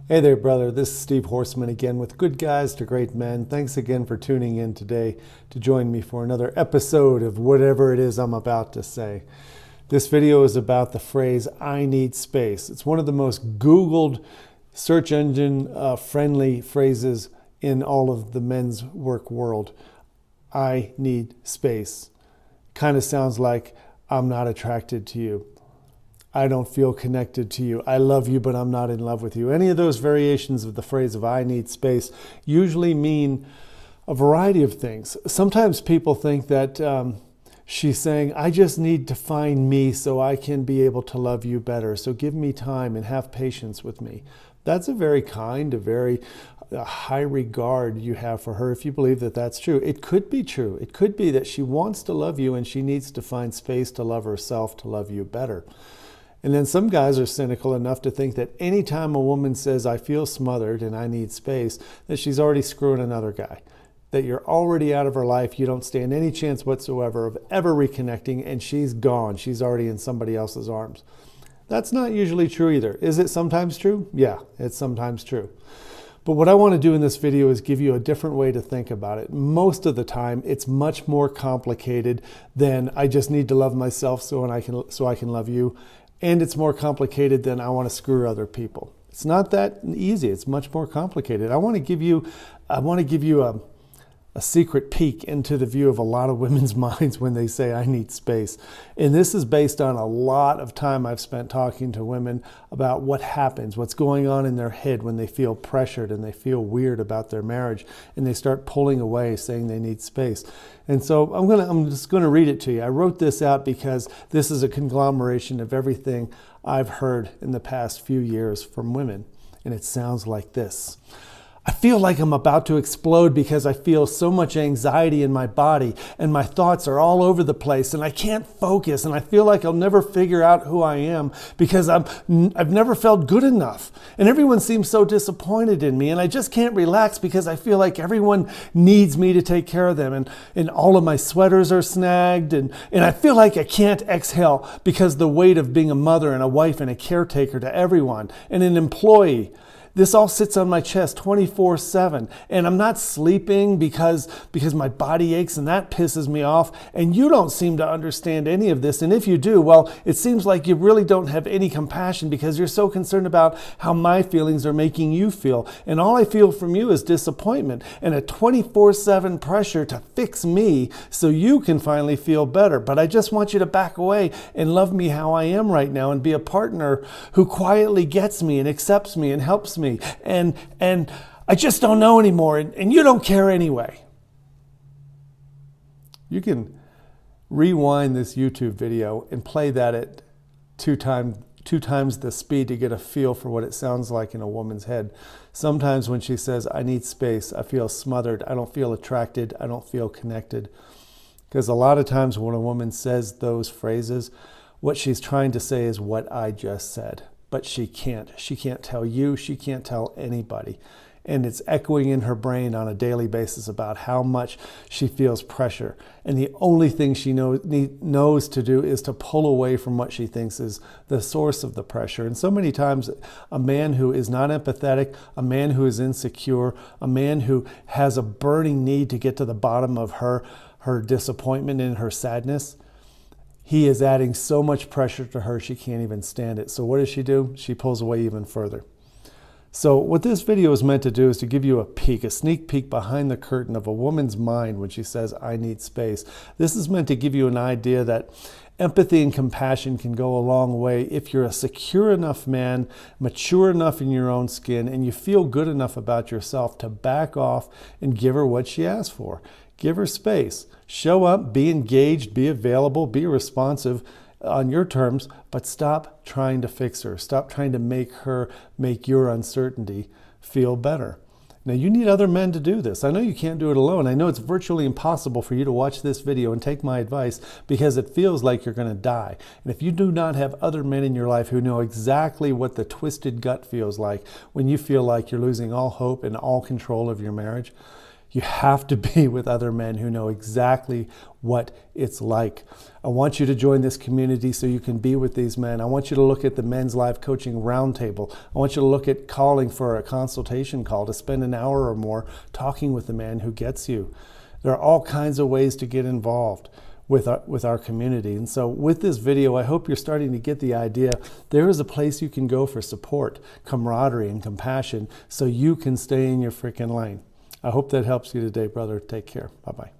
Hey there, brother. This is Steve Horseman again with Good Guys to Great Men. Thanks again for tuning in today to join me for another episode of whatever it is I'm about to say. This video is about the phrase, I need space. It's one of the most Googled search engine friendly phrases in all of the men's work world. I need space. Kind of sounds like I'm not attracted to you. I don't feel connected to you. I love you, but I'm not in love with you. Any of those variations of the phrase of I need space usually mean a variety of things. Sometimes people think that she's saying, I just need to find me so I can be able to love you better. So give me time and have patience with me. That's a very kind, a very high regard you have for her if you believe that that's true. It could be true. It could be that she wants to love you and she needs to find space to love herself, to love you better. And then some guys are cynical enough to think that anytime a woman says, I feel smothered and I need space, that she's already screwing another guy, that you're already out of her life, you don't stand any chance whatsoever of ever reconnecting, and she's gone. She's already in somebody else's arms. That's not usually true either. Is it sometimes true? Yeah, it's sometimes true. But what I want to do in this video is give you a different way to think about it. Most of the time, it's much more complicated than I just need to love myself so I can love you. And it's more complicated than I want to screw other people. It's not that easy. It's much more complicated. I want to give you a secret peek into the view of a lot of women's minds when they say, I need space. And this is based on a lot of time I've spent talking to women about what happens, what's going on in their head when they feel pressured and they feel weird about their marriage and they start pulling away saying they need space. And so I'm just going to read it to you. I wrote this out because this is a conglomeration of everything I've heard in the past few years from women. And it sounds like this. I feel like I'm about to explode because I feel so much anxiety in my body and my thoughts are all over the place and I can't focus and I feel like I'll never figure out who I am because I've never felt good enough and everyone seems so disappointed in me and I just can't relax because I feel like everyone needs me to take care of them and all of my sweaters are snagged and I feel like I can't exhale because the weight of being a mother and a wife and a caretaker to everyone and an employee. This all sits on my chest 24/7 and I'm not sleeping because my body aches and that pisses me off and you don't seem to understand any of this, and if you do, well, it seems like you really don't have any compassion because you're so concerned about how my feelings are making you feel, and all I feel from you is disappointment and a 24/7 pressure to fix me so you can finally feel better. But I just want you to back away and love me how I am right now and be a partner who quietly gets me and accepts me and helps me. And I just don't know anymore, and you don't care anyway. You can rewind this YouTube video and play that at two times the speed to get a feel for what it sounds like in a woman's head. Sometimes when she says, I need space, I feel smothered, I don't feel attracted, I don't feel connected. Because a lot of times when a woman says those phrases, what she's trying to say is what I just said. But she can't. She can't tell you. She can't tell anybody. And it's echoing in her brain on a daily basis about how much she feels pressure. And the only thing she knows to do is to pull away from what she thinks is the source of the pressure. And so many times a man who is not empathetic, a man who is insecure, a man who has a burning need to get to the bottom of her disappointment and her sadness, he is adding so much pressure to her she can't even stand it. So what does she do? She pulls away even further. So what this video is meant to do is to give you a sneak peek behind the curtain of a woman's mind when she says, I need space. This is meant to give you an idea that empathy and compassion can go a long way if you're a secure enough man, mature enough in your own skin, and you feel good enough about yourself to back off and give her what she asks for. Give her space. Show up, be engaged, be available, be responsive on your terms, but stop trying to fix her. Stop trying to make your uncertainty feel better. Now, you need other men to do this. I know you can't do it alone. I know it's virtually impossible for you to watch this video and take my advice because it feels like you're going to die. And if you do not have other men in your life who know exactly what the twisted gut feels like when you feel like you're losing all hope and all control of your marriage, You have to be with other men who know exactly what it's like. I want you to join this community so you can be with these men. I want you to look at the Men's Life Coaching Roundtable. I want you to look at calling for a consultation call to spend an hour or more talking with the man who gets you. There are all kinds of ways to get involved with our community. And so with this video, I hope you're starting to get the idea. There is a place you can go for support, camaraderie, and compassion so you can stay in your freaking lane. I hope that helps you today, brother. Take care. Bye-bye.